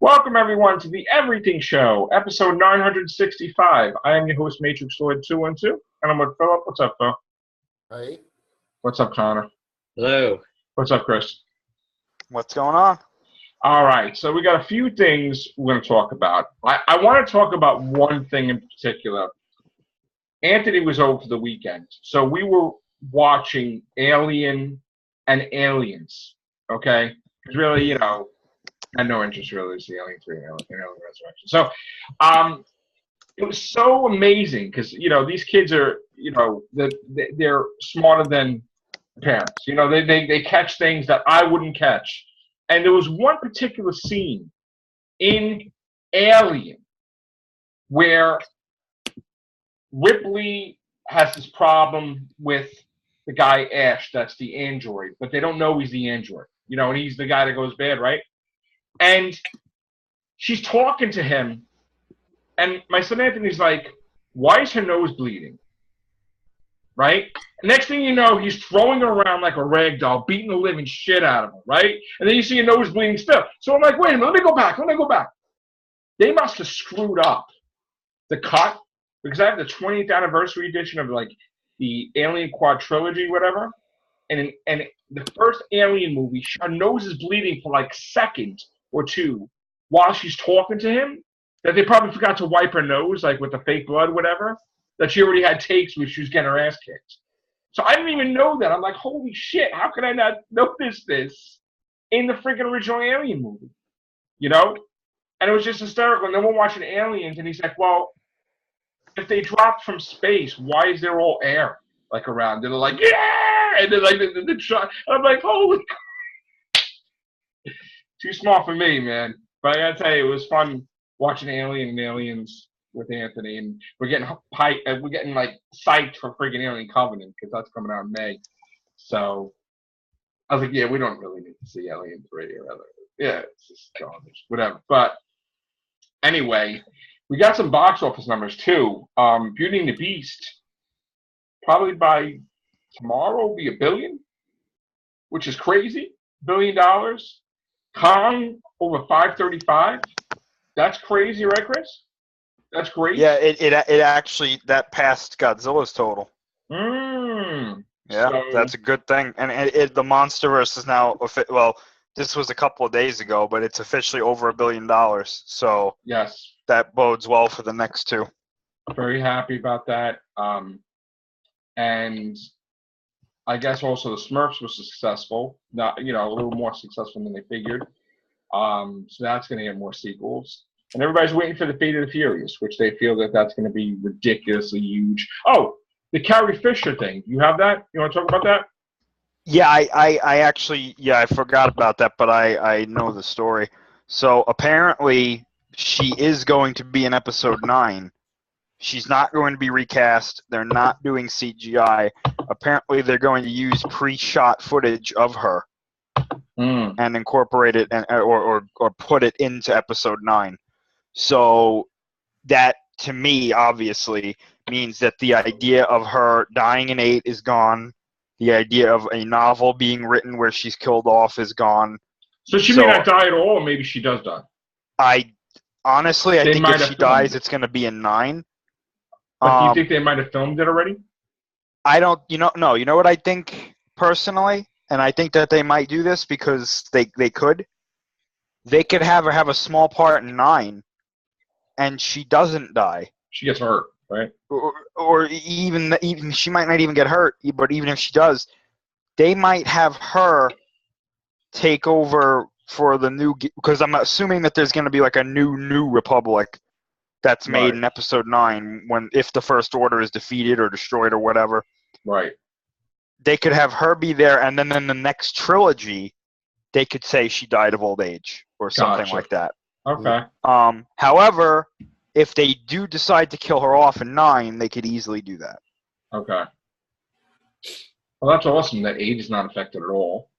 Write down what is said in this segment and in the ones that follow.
Welcome, everyone, to the Everything Show, episode 965. I am your host, Matrix Lord 212, and I'm with Philip. What's up, Phil? Hey. What's up, Connor? Hello. What's up, Chris? What's going on? All right, so we got a few things we're going to talk about. I want to talk about one thing in particular. Anthony was over for the weekend, so we were watching Alien and Aliens, okay? Because really, I had no interest really in the Alien 3 and Alien Resurrection. So it was so amazing because, these kids are, they're smarter than parents. They catch things that I wouldn't catch. And there was one particular scene in Alien where Ripley has this problem with the guy Ash, that's the android, but they don't know he's the android, and he's the guy that goes bad, right? And she's talking to him, and my son Anthony's like, why is her nose bleeding? Right? And next thing you know, he's throwing her around like a rag doll, beating the living shit out of her, right? And then you see her nose bleeding still. So I'm like, wait a minute, let me go back. They must have screwed up the cut, because I have the 20th anniversary edition of like the Alien Quadrilogy, whatever. And the first Alien movie, her nose is bleeding for like a second or two while she's talking to him, that they probably forgot to wipe her nose, like with the fake blood, whatever, that she already had takes where she was getting her ass kicked. So I didn't even know that. I'm like, holy shit, how could I not notice this in the freaking original Alien movie? And it was just hysterical. And then we're watching Aliens, and he's like, well, if they dropped from space, why is there all air like around? And they're like, yeah! And then like the shot. I'm like, holy too small for me, man. But I gotta tell you, it was fun watching Alien and Aliens with Anthony, and we're getting like psyched for freaking Alien Covenant because that's coming out in May. So I was like, yeah, we don't really need to see Alien 3 or other. Yeah, it's just garbage, whatever. But anyway, we got some box office numbers too. Beauty and the Beast, probably by tomorrow, will be $1 billion, which is crazy. $1 billion. Kong over 535. That's crazy, right, Chris? That's great. Yeah, it actually that passed Godzilla's total. Yeah, so, that's a good thing. And the MonsterVerse is now this was a couple of days ago, but it's officially over $1 billion. So yes, that bodes well for the next two. Very happy about that. And I guess also the Smurfs was successful. Not, a little more successful than they figured. So that's going to get more sequels. And everybody's waiting for the Fate of the Furious, which they feel that's going to be ridiculously huge. Oh, the Carrie Fisher thing. You have that? You want to talk about that? Yeah, I actually, I forgot about that, but I know the story. So apparently she is going to be in episode 9. She's not going to be recast. They're not doing CGI. Apparently they're going to use pre-shot footage of her and incorporate it or put it into episode 9. So that, to me, obviously, means that the idea of her dying in 8 is gone. The idea of a novel being written where she's killed off is gone. So she may not die at all, or maybe she does die. I think if she dies, it's going to be in 9. But do you think they might have filmed it already? I don't, no. You know what I think, personally? And I think that they might do this because they could. They could have her have a small part in 9, and she doesn't die. She gets hurt, right? Or even she might not even get hurt, but even if she does, they might have her take over for the new, because I'm assuming that there's going to be like a new Republic that's made in episode 9 if the First Order is defeated or destroyed or whatever. Right. They could have her be there, and then in the next trilogy, they could say she died of old age or something like that. Okay. However, if they do decide to kill her off in 9, they could easily do that. Okay. Well, that's awesome that 8 is not affected at all.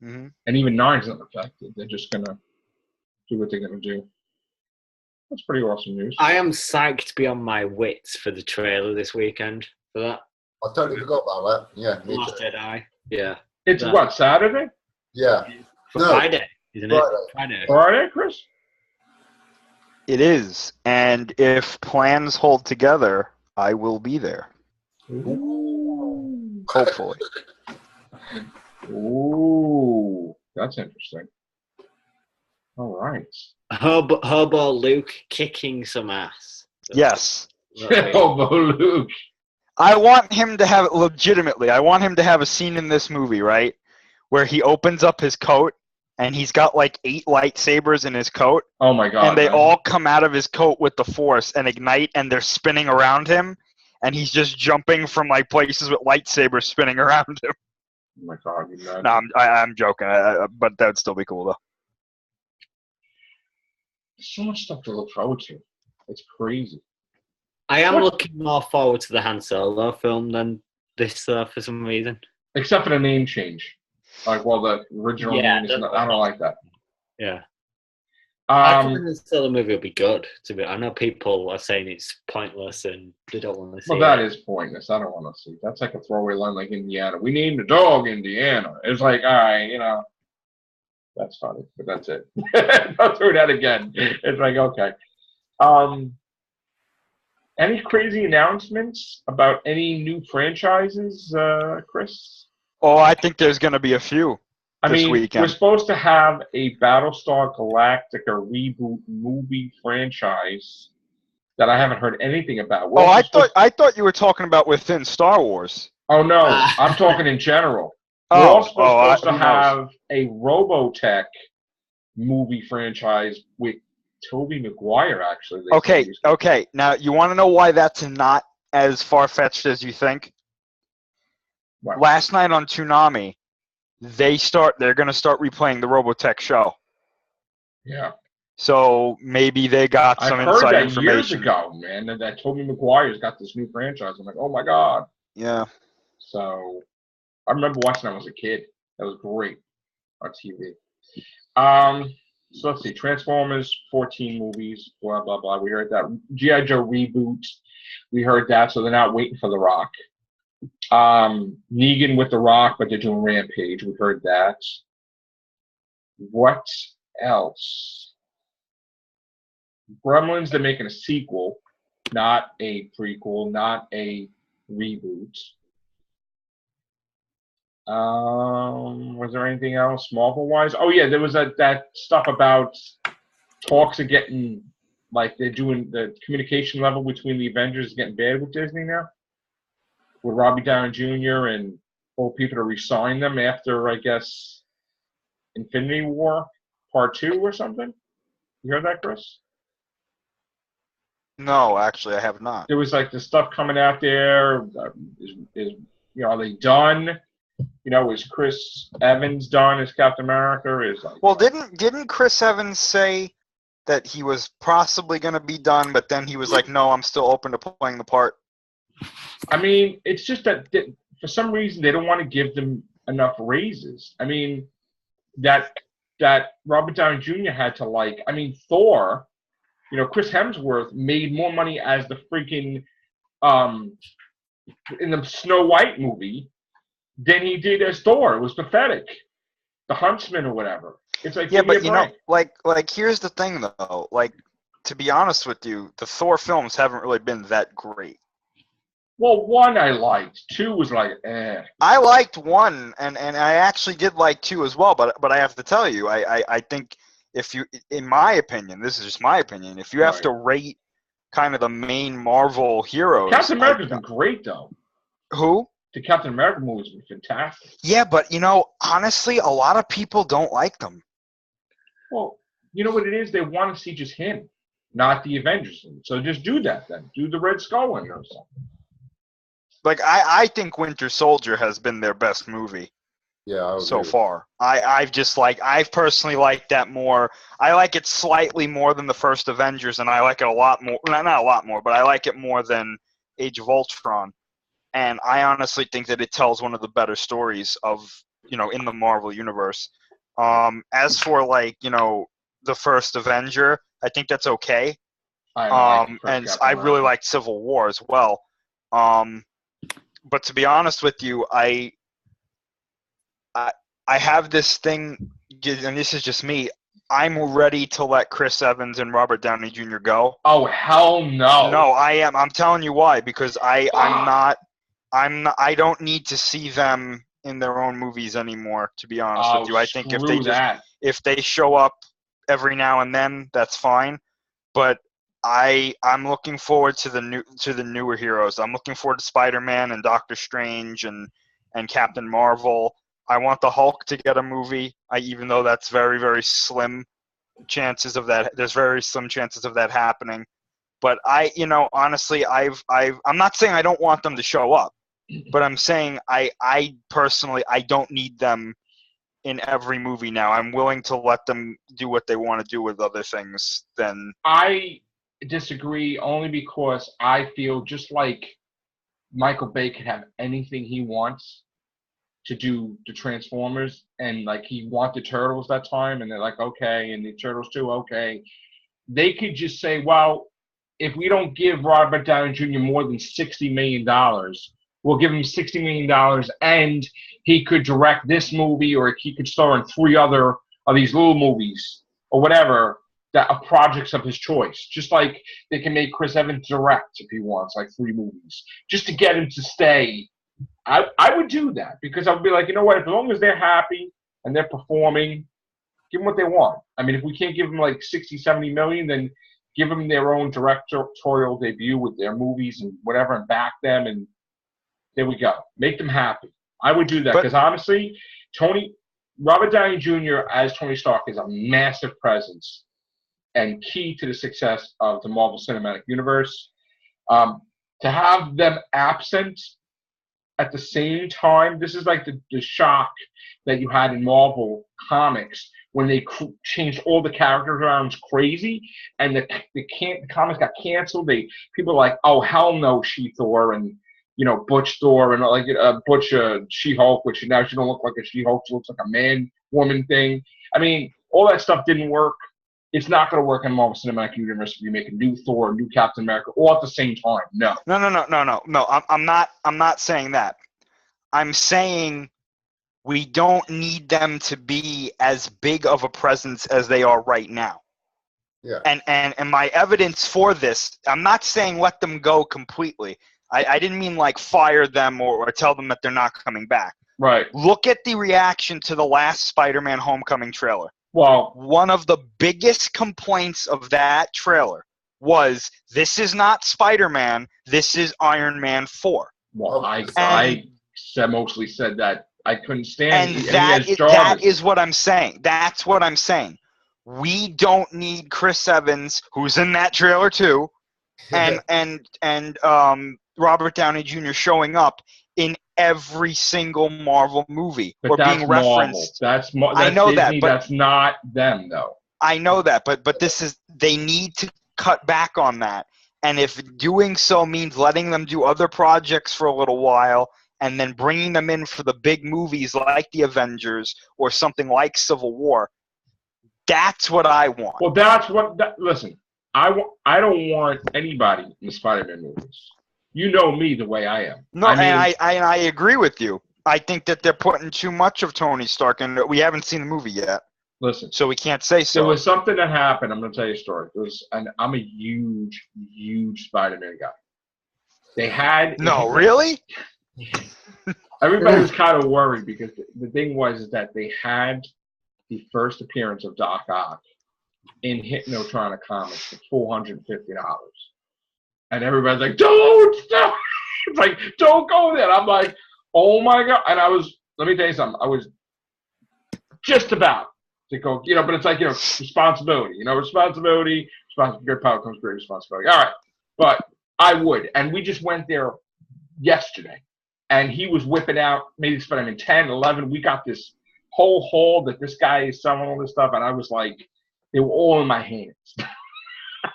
Mm-hmm. And even 9 is not affected. They're just going to do what they're going to do. That's pretty awesome news. I am psyched beyond my wits for the trailer this weekend for that. I totally forgot about that. Yeah, me Last too. Jedi. Yeah. It's what, Saturday? Yeah. Friday, isn't it? Friday. Friday, Chris? It is, and if plans hold together, I will be there. Ooh. Hopefully. Ooh, that's interesting. All right. Hobo Luke kicking some ass. Yes. Hobo Luke. I want him to have, legitimately, I want him to have a scene in this movie, right, where he opens up his coat, and he's got like 8 lightsabers in his coat, Oh my God. and they man. all come out of his coat with the Force and ignite, and they're spinning around him, and he's just jumping from like places with lightsabers spinning around him. Oh my God. You know. No, I'm joking, but that would still be cool, though. There's so much stuff to look forward to. It's crazy. I am looking more forward to the Han Solo film than this for some reason. Except for the name change. Like, well, the original name is not, I don't like that. Yeah. I think Um, the Solo movie will be good. I know people are saying it's pointless and they don't want to see well, that it. is pointless. I don't want to see. That's like a throwaway line like Indiana. We named the dog Indiana. It's like, all right, you know, that's funny, but that's it. Don't do that again. It's like, okay. Any crazy announcements about any new franchises, Chris? Oh, I think there's going to be a few this weekend. We're supposed to have a Battlestar Galactica reboot movie franchise that I haven't heard anything about. Oh, I thought you were talking about within Star Wars. Oh no, I'm talking in general. We're Oh, also supposed to who knows? have a Robotech movie franchise with Tobey Maguire. Actually, they say. Okay. Now you want to know why that's not as far-fetched as you think? What? Last night on Toonami, they're going to start replaying the Robotech show. Yeah. So maybe they got some I've heard inside that information. years ago, man, that Tobey Maguire's got this new franchise. I'm like, oh my God. Yeah. So I remember watching that when I was a kid. That was great on TV. So let's see. Transformers 14 movies, blah, blah, blah. We heard that. G.I. Joe reboot. We heard that. So they're not waiting for The Rock. Negan with The Rock, but they're doing Rampage. We heard that. What else? Gremlins, they're making a sequel, not a prequel, not a reboot. Was there anything else Marvel-wise? Oh yeah, there was that stuff about talks are getting, like they're doing the communication level between the Avengers is getting bad with Disney now. With Robbie Downey Jr. and all people to re-sign them after, I guess, Infinity War Part 2 or something. You heard that, Chris? No, actually, I have not. There was like the stuff coming out there. Are they done? Is Chris Evans done as Captain America? Well, didn't Chris Evans say that he was possibly going to be done, but then he was like, "No, I'm still open to playing the part." I mean, it's just that for some reason they don't want to give them enough raises. I mean, that Robert Downey Jr. had to Thor. Chris Hemsworth made more money as the freaking in the Snow White movie than he did as Thor. It was pathetic. The Huntsman or whatever. It's like, yeah, but like here's the thing though. Like, to be honest with you, the Thor films haven't really been that great. Well, 1 I liked. 2 was like, eh. I liked 1, and I actually did like 2 as well. But I have to tell you, I think if you, in my opinion, this is just my opinion, if you have to rate kind of the main Marvel heroes, Captain America's been great though. Who? The Captain America movies have been fantastic. Yeah, but honestly, a lot of people don't like them. Well, you know what it is? They want to see just him, not the Avengers. So just do that then. Do the Red Skull one or something. Like, I think Winter Soldier has been their best movie. Yeah, so far. I've personally liked that more. I like it slightly more than the first Avengers, and I like it a lot more. Not a lot more, but I like it more than Age of Ultron. And I honestly think that it tells one of the better stories of, in the Marvel universe. As for the first Avenger, I think that's okay. And I really liked Civil War as well. But to be honest with you, I have this thing, and this is just me. I'm ready to let Chris Evans and Robert Downey Jr. go. Oh hell no! No, I am. I'm telling you why. Because I'm not. I don't need to see them in their own movies anymore. To be honest with you, I think if they show up every now and then, that's fine. But I'm looking forward to the newer heroes. I'm looking forward to Spider-Man and Doctor Strange and Captain Marvel. I want the Hulk to get a movie. Even though that's very, very slim chances of that. There's very slim chances of that happening. But honestly, I'm not saying I don't want them to show up, but I'm saying I personally don't need them in every movie now. I'm willing to let them do what they want to do with other things. I disagree only because I feel just like Michael Bay can have anything he wants to do the Transformers, and like he wanted Turtles that time, and they're like, okay, and the Turtles too, okay. They could just say, well, if we don't give Robert Downey Jr. more than $60 million, we'll give him $60 million, and he could direct this movie, or he could star in 3 other of these little movies, or whatever, that are projects of his choice. Just like they can make Chris Evans direct if he wants, like 3 movies, just to get him to stay. I would do that, because I would be like, you know what, as long as they're happy and they're performing, give them what they want. I mean, if we can't give them like 60, 70 million, then give them their own directorial debut with their movies and whatever, and back them, and there we go. Make them happy. I would do that, because honestly, Robert Downey Jr. as Tony Stark is a massive presence and key to the success of the Marvel Cinematic Universe. To have them absent at the same time, this is like the shock that you had in Marvel Comics when they changed all the characters around crazy, and the comics got canceled. People are like, oh hell no, She-Thor, and Butch Thor, and like Butch She-Hulk, which now she don't look like a She-Hulk, she looks like a man-woman thing. I mean, all that stuff didn't work. It's not going to work in Marvel Cinematic Universe if you make a new Thor, a new Captain America, all at the same time. No. No. I'm not saying that. I'm saying we don't need them to be as big of a presence as they are right now. Yeah. And my evidence for this, I'm not saying let them go completely. I didn't mean like fire them or tell them that they're not coming back. Right. Look at the reaction to the last Spider-Man Homecoming trailer. Well, one of the biggest complaints of that trailer was, this is not Spider-Man, this is Iron Man 4. Well, I mostly said that I couldn't stand it. And that is what I'm saying. That's what I'm saying. We don't need Chris Evans, who's in that trailer too, and Robert Downey Jr. showing up in every single Marvel movie or being referenced. That's I know Disney, that, but that's not them though. I know that, but they need to cut back on that. And if doing so means letting them do other projects for a little while and then bringing them in for the big movies like the Avengers or something like Civil War, that's what I want. Well, listen, I don't want anybody in the Spider-Man movies. You know me the way I am. No, and I agree with you. I think that they're putting too much of Tony Stark, and we haven't seen the movie yet. Listen, so we can't say so. There was something that happened. I'm going to tell you a story. I'm a huge, huge Spider-Man guy. They had really? Everybody was kind of worried because the thing was that they had the first appearance of Doc Ock in Hypnotronic Comics for $450. And everybody's like, don't stop. It's like, don't go there. I'm like, oh my God. And let me tell you something. I was just about to go, but it's like, responsibility, great power comes great responsibility. All right. But I would. And we just went there yesterday. And he was whipping out, maybe Spider-Man 10, 11. We got this whole haul that this guy is selling all this stuff. And I was like, they were all in my hands.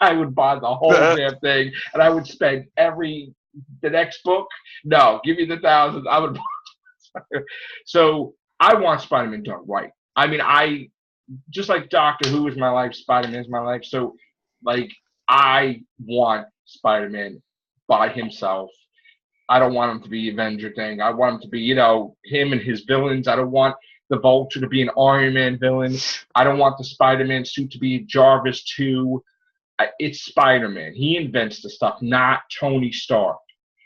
I would buy the whole damn thing, and I would spend the next book. No, give me the thousands. I would. So I want Spider-Man done right. I mean, just like Doctor Who is my life, Spider-Man is my life. So, like, I want Spider-Man by himself. I don't want him to be Avenger thing. I want him to be, him and his villains. I don't want the Vulture to be an Iron Man villain. I don't want the Spider-Man suit to be Jarvis too. It's Spider-Man. He invents the stuff, not Tony Stark.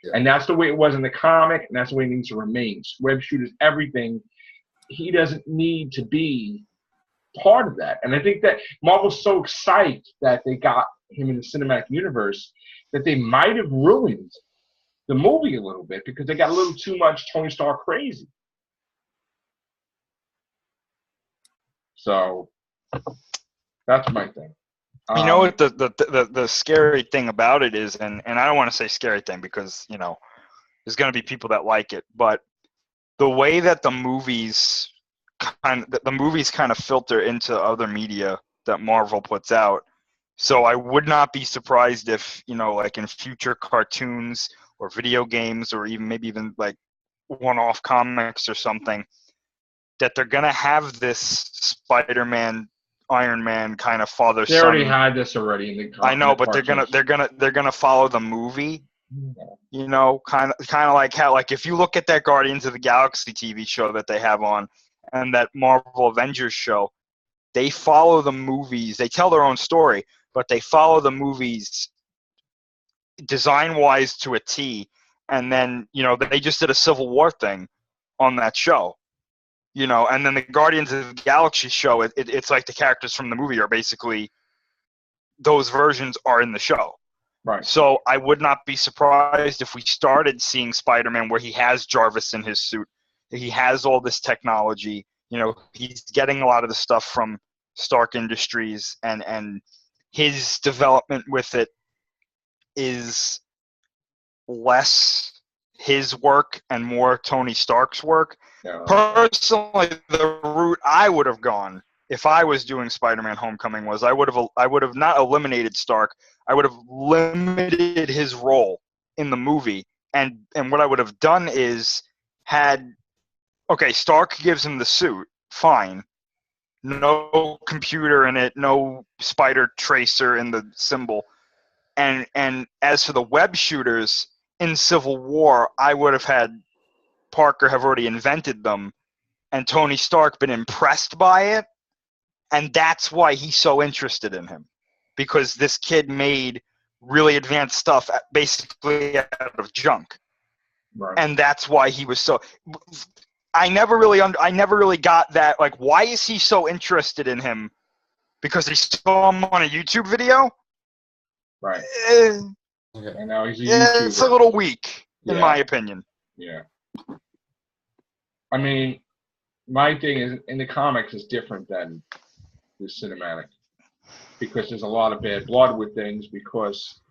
Yeah. And that's the way it was in the comic, and that's the way it needs to remain. Web shooters, everything. He doesn't need to be part of that. And I think that Marvel's so excited that they got him in the cinematic universe that they might have ruined the movie a little bit because they got a little too much Tony Stark crazy. So that's my thing. You know what the scary thing about it is, and I don't want to say scary thing because, you know, there's going to be people that like it, but the way that the movies kind of filter into other media that Marvel puts out. So I would not be surprised if, you know, like in future cartoons or video games or maybe even like one-off comics or something, that they're going to have this Spider-Man, Iron Man kind of father-son. They already had this already in the I know, but they're gonna follow the movie. You know, kind of like how, like, if you look at that Guardians of the Galaxy TV show that they have on, and that Marvel Avengers show, they follow the movies. They tell their own story, but they follow the movies design-wise to a T. And then, you know, they just did a Civil War thing on that show. You know, and then the Guardians of the Galaxy show, it's like the characters from the movie are basically, those versions are in the show. Right. So I would not be surprised if we started seeing Spider-Man where he has Jarvis in his suit. He has all this technology. You know, he's getting a lot of the stuff from Stark Industries, and his development with it is less his work and more Tony Stark's work. Yeah. Personally, the route I would have gone if I was doing SpiderMan Homecoming was I would have not eliminated Stark. I would have limited his role in the movie, and what I would have done is Stark gives him the suit, fine, no computer in it, no spider tracer in the symbol, and as for the web shooters in Civil War, I would have had Parker have already invented them, and Tony Stark been impressed by it, and that's why he's so interested in him, because this kid made really advanced stuff basically out of junk, Right. and that's why he was so. I never really got that. Like, why is he so interested in him? Because he saw him on a YouTube video. Right. Okay. And now he's a Yeah, YouTuber. it's a little weak, in Yeah. my opinion. Yeah. I mean, my thing is, in the comics, is different than the cinematic. Because there's a lot of bad blood with things, because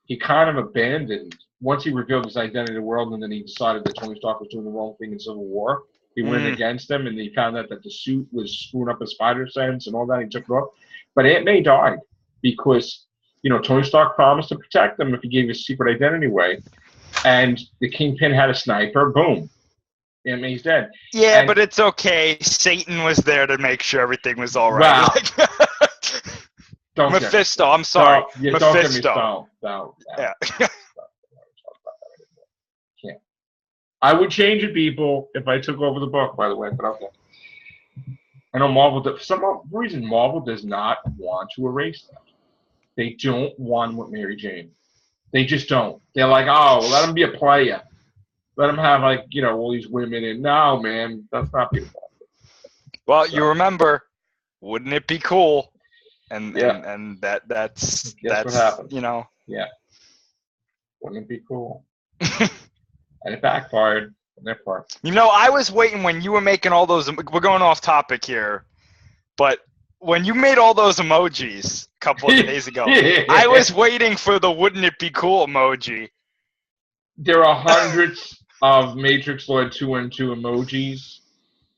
he kind of abandoned, once he revealed his identity to the world, and then he decided that Tony Stark was doing the wrong thing in Civil War, he went against him, and he found out that the suit was screwing up his spider sense and all that, he took it off. But Aunt May died, because, you know, Tony Stark promised to protect him if he gave his secret identity away, and the Kingpin had a sniper, boom. Aunt May's dead. Yeah, And- but it's okay. Satan was there to make sure everything was all right. Wow. Don't get me- Mephisto, I'm sorry. Don't get me Mephisto. started. No. Yeah. Can't. I would change it, people, if I took over the book, by the way, but okay. I know Marvel, for some reason, Marvel does not want to erase that. They don't want with Mary Jane. They just don't. They're like, oh, let him be a player. Let him have, like, you know, all these women. And no, man, that's not beautiful. Well, you remember, wouldn't it be cool? And Yeah. and that's Guess what happened? you know. Yeah. Wouldn't it be cool? And it backfired on their part. You know, I was waiting when you were making all those. We're going off topic here, but when you made all those emojis a couple of days ago, I was waiting for the "Wouldn't it be cool" emoji. There are hundreds of Matrix Lord 2 and 2 emojis.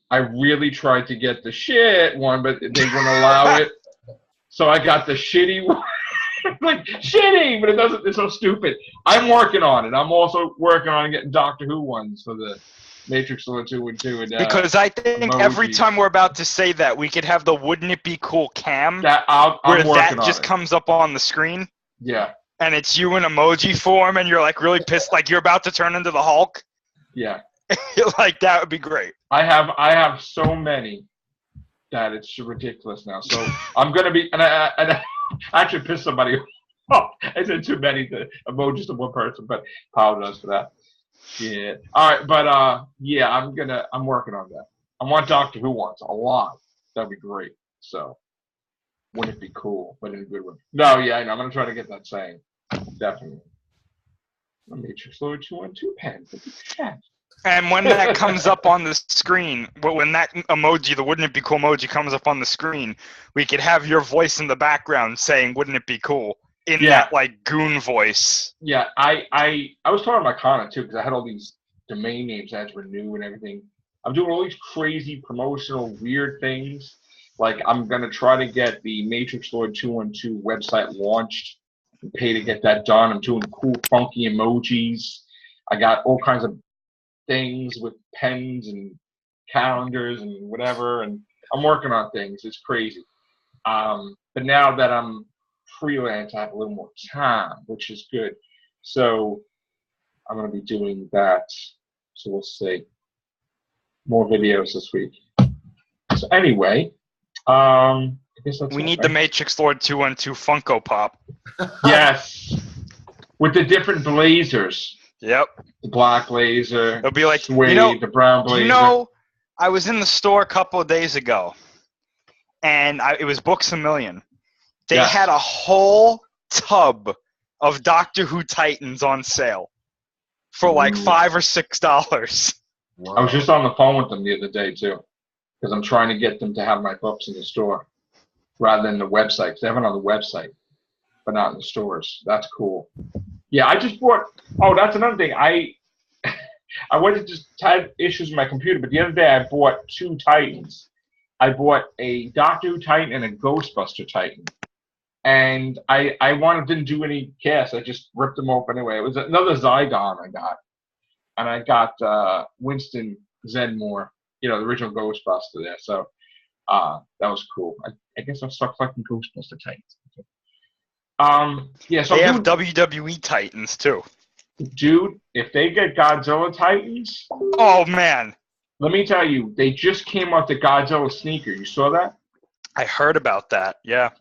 I really tried to get the shit one, but they wouldn't allow it. So I got the shitty one. Like, shitty, but it doesn't. It's so stupid. I'm working on it. I'm also working on getting Doctor Who ones for the Matrix Lord 2 and 2. And, Because I think every emojis. time we're about to say that, we could have the "Wouldn't it be cool" cam, I'm where working that on just it. comes up on the screen. Yeah, And it's you in emoji form, and you're like really pissed, like you're about to turn into the Hulk. yeah. Like that would be great. I have so many that it's ridiculous now. So I'm gonna be, and I actually pissed somebody off. I said too many emojis to one person, but apologize for that. Yeah. All right, but yeah, I'm working on that. I want Doctor Who once a lot. That'd be great. So wouldn't it be cool? But in a good way. No, yeah, I know. I'm gonna try to get that saying. Definitely. A Matrix Lord 212 pen. And when that comes up on the screen, when that emoji, the wouldn't it be cool emoji comes up on the screen, we could have your voice in the background saying, wouldn't it be cool? In that, like, goon voice. Yeah, I was talking about Connor, too, because I had all these domain names I had to renew and everything. I'm doing all these crazy promotional weird things. Like, I'm going to try to get the Matrix Lord 212 website launched and pay to get that done. I'm doing cool, funky emojis. I got all kinds of things with pens and calendars and whatever, and I'm working on things. It's crazy. But now that I'm freelance, I have a little more time, which is good. So I'm going to be doing that. So we'll see. More videos this week. So anyway, I guess that's we it, need right? the Matrix Lord 212 Funko Pop. Yes. With the different blazers. Yep. The black blazer. It'll be like, suede, the brown blazer. You know, I was in the store a couple of days ago, and it was Books A Million. They had a whole tub of Doctor Who Titans on sale for like $5 or $6. Wow. I was just on the phone with them the other day, too, because I'm trying to get them to have my books in the store rather than the website. 'Cause they have it on the website, but not in the stores. That's cool. Yeah, I just bought. Oh, that's another thing. I went to just had issues with my computer, but the other day I bought 2 Titans. I bought a Doctor Who Titan and a Ghostbuster Titan. And I didn't do any casts. I just ripped them open anyway. It was another Zygon I got. And I got Winston Zenmore, you know, the original Ghostbuster there. So that was cool. I guess I'll start collecting Ghostbuster Titans. Yeah, so they have WWE Titans, too. Dude, if they get Godzilla Titans... Oh, man. Let me tell you, they just came out the Godzilla sneaker. You saw that? I heard about that, yeah.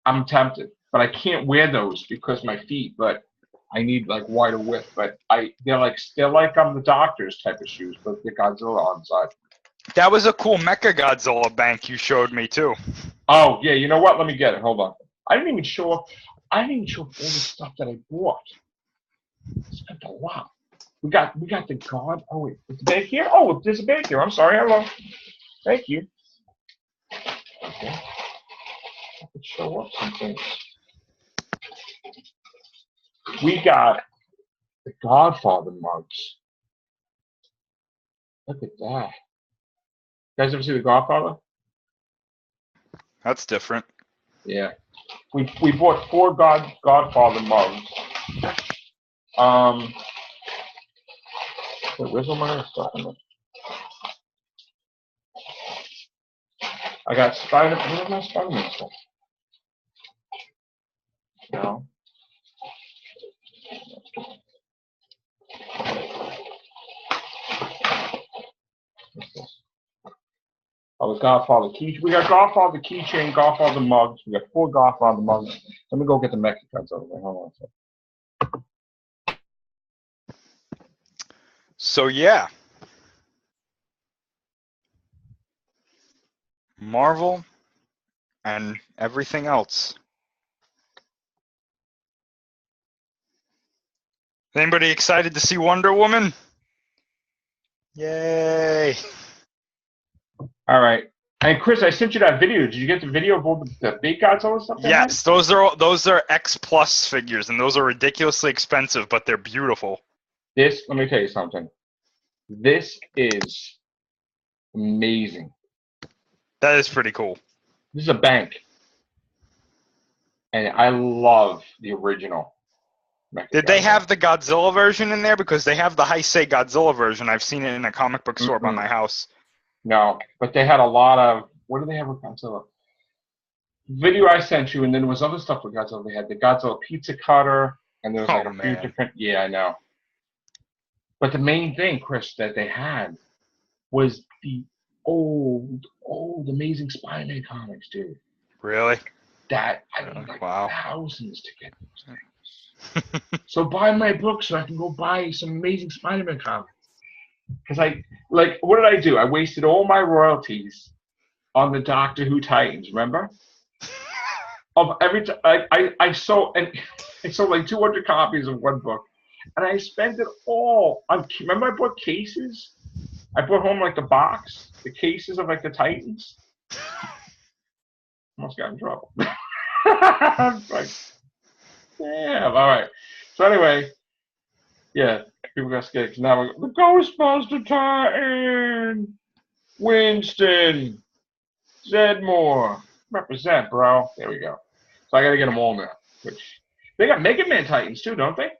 I'm tempted, but I can't wear those because of my feet, but I need like wider width. But they're like the Doctor's type of shoes, but the Godzilla on the side. That was a cool Mecha Godzilla bank you showed me, too. Oh, yeah, you know what? Let me get it. Hold on. I didn't even show up all the stuff that I bought. I spent a lot. We got the God. Oh wait, is the bag here? Oh, there's a bag here. I'm sorry. Hello. Thank you. Okay. I could show up some things. We got the Godfather mugs. Look at that. You guys ever see the Godfather? That's different. Yeah. We bought 4 Godfather mugs. Wait, where's all my other stuff in there? I got where's my Spider-Man stuff? No. What's this? Oh, the Godfather key. We got Godfather keychain, Godfather mugs. We got 4 Godfather mugs. Let me go get the Mexicans over there. Hold on a second. So, yeah. Marvel and everything else. Anybody excited to see Wonder Woman? Yay. All right. And Chris, I sent you that video. Did you get the video of all the big Godzilla stuff? Yes, those are X Plus figures, and those are ridiculously expensive, but they're beautiful. Let me tell you something. This is amazing. That is pretty cool. This is a bank. And I love the original. Did they have the Godzilla version in there? Because they have the Heisei Godzilla version. I've seen it in a comic book store by my house. No, but they had a lot of... What do they have with Godzilla? Video I sent you, and then there was other stuff with Godzilla. They had the Godzilla pizza cutter, and there was like a few different... Yeah, I know. But the main thing, Chris, that they had was the old Amazing Spider-Man comics, dude. Really? That I paid like Wow. thousands to get those things. So buy my book so I can go buy some Amazing Spider-Man comics. Because what did I do? I wasted all my royalties on the Doctor Who Titans. Remember? Of every I sold like 200 copies of one book, and I spent it all on. Remember, I bought cases. I brought home like the box, the cases of like the Titans. Almost got in trouble. Like, yeah, all right. So anyway, yeah, people got scared because now we're the Ghostbuster Titan, Winston, Zedmore, represent, bro. There we go. So I got to get them all now. Which they got Mega Man Titans too, don't they?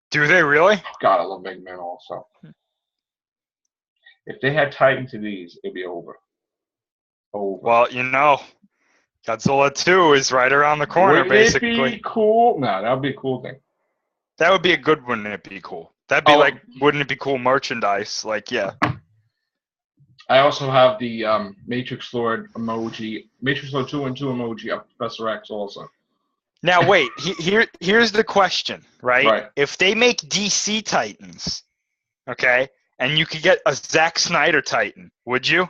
Do they really? God, I love Mega Man also. If they had Titans of these, it'd be over. Over. Well, you know, Godzilla 2 is right around the corner, Wouldn't basically. it be cool? No, that would be a cool thing. That would be a good, wouldn't it be cool? That'd be like, wouldn't it be cool merchandise? Like, yeah. I also have the Matrix Lord emoji, Matrix Lord 2 and 2 emoji of Professor X also. Now, wait, here's the question, right? Right. If they make DC Titans, okay, and you could get a Zack Snyder Titan, would you?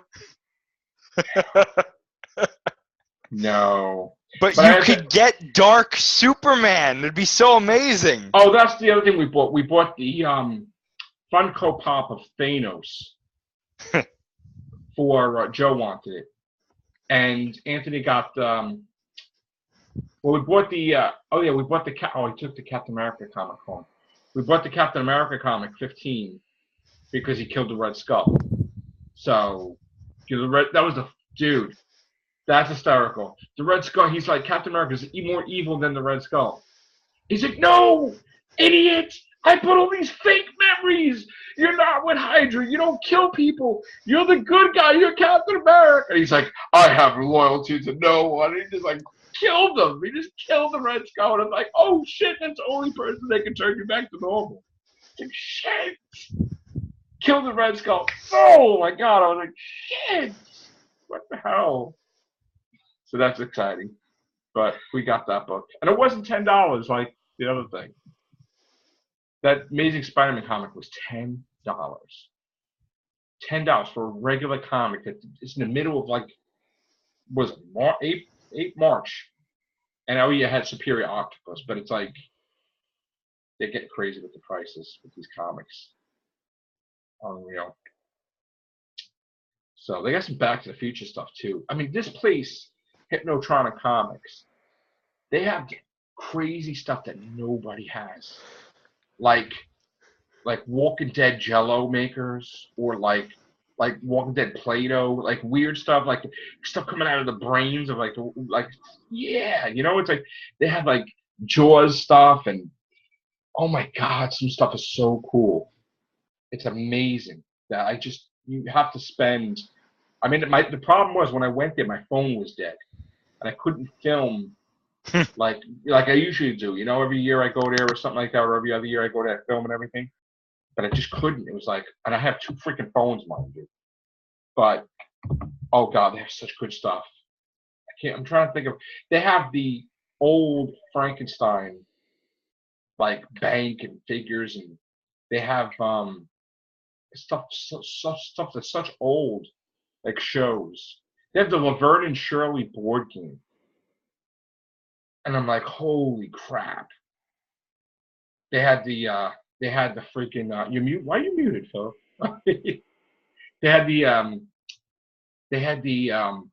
No. But you could get Dark Superman. It'd be so amazing. Oh, that's the other thing we bought. We bought the Funko Pop of Thanos for Joe wanted it, and Anthony got we bought the we bought the he took the Captain America comic home. We bought the Captain America comic 15 because he killed the Red Skull. So that was the dude. That's hysterical. The Red Skull, he's like, Captain America's more evil than the Red Skull. He's like, no, idiot! I put all these fake memories. You're not with Hydra. You don't kill people. You're the good guy. You're Captain America. And he's like, I have loyalty to no one. And he just like killed them. He just killed the Red Skull. And I'm like, oh shit, that's the only person that can turn you back to normal. It's like, shit. Kill the Red Skull. Oh my god. I was like, shit. What the hell? So that's exciting. But we got that book. And it wasn't $10 like the other thing. That Amazing Spider-Man comic was $10. $10 for a regular comic that is in the middle of like, was it 8 March. And oh yeah, had Superior Octopus, but it's like, they get crazy with the prices with these comics. Unreal. So they got some Back to the Future stuff too. I mean, this place, Hypnotronic Comics, they have crazy stuff that nobody has. Like Walking Dead Jello makers, or like Walking Dead Play-Doh, like weird stuff, like stuff coming out of the brains of like yeah, you know, it's like they have like Jaws stuff, and oh my god, some stuff is so cool. It's amazing that you have to spend. I mean, the problem was when I went there, my phone was dead, and I couldn't film like I usually do. You know, every year I go there or something like that, or every other year I go there, film and everything. But I just couldn't. It was like, and I have 2 freaking phones, mind you. But oh god, they have such good stuff. I'm trying to think of. They have the old Frankenstein, like bank and figures, and they have stuff that's such old. Like shows. They have the Laverne and Shirley board game. And I'm like, holy crap. They had the freaking why are you muted, Phil? They had the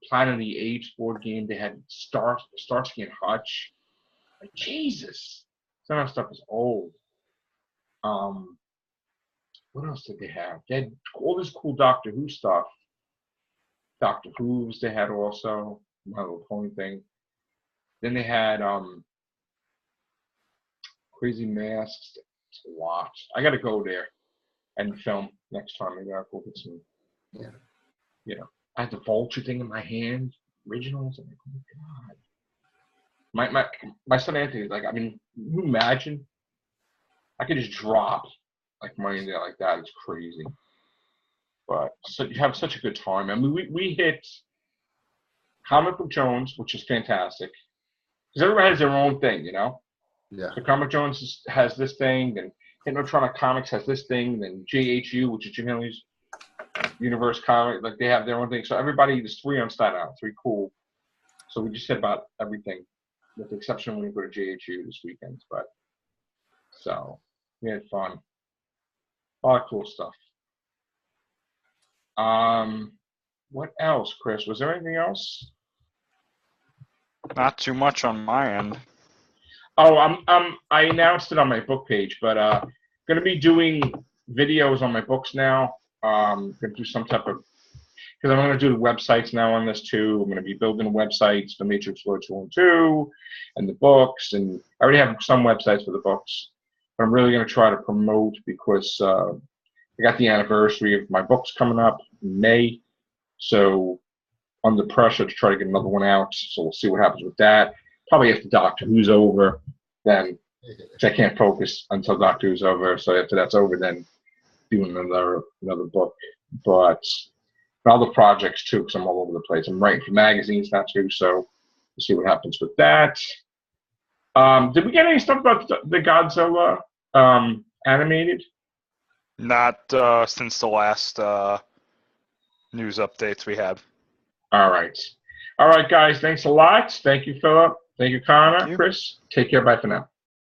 Planet of the Apes board game. They had Starsky and Hutch. Like Jesus. Some of that stuff is old. What else did they have? They had all this cool Doctor Who stuff. Doctor Who's they had also, My Little Pony thing. Then they had crazy masks to watch. I gotta go there and film next time. Maybe I'll go get some. Yeah. You know, I had the Vulture thing in my hand, originals. I'm like, oh my god. My son Anthony is like, I mean, can you imagine? I could just drop like money in there like that is crazy. But so you have such a good time. I mean, we hit Comic Book Jones, which is fantastic, because everybody has their own thing, you know. Yeah. So Comic Jones has this thing, and Hypnotronic Comics has this thing, then JHU, which is Jim Henley's Universe Comic, like they have their own thing. So everybody, there's 3 on Staten Island, 3 cool. So we just hit about everything, with the exception when we go to JHU this weekend. But so we had fun, a lot of cool stuff. What else, Chris? Was there anything else? Not too much on my end. Oh, I announced it on my book page, but going to be doing videos on my books now. Going to do some type of, because I'm going to do the websites now on this too. I'm going to be building websites for Matrix Lord 2 and 2 and the books, and I already have some websites for the books, but I'm really going to try to promote because I got the anniversary of my books coming up in May, so under pressure to try to get another one out. So we'll see what happens with that. Probably after Doctor Who's over, then I can't focus until Doctor Who's over. So after that's over, then do another book. But other projects too, because I'm all over the place. I'm writing for magazines now too, so we'll see what happens with that. Did we get any stuff about the Godzilla animated? Not since the last news updates we had. All right, guys. Thanks a lot. Thank you, Philip. Thank you, Connor. Thank you. Chris. Take care. Bye for now.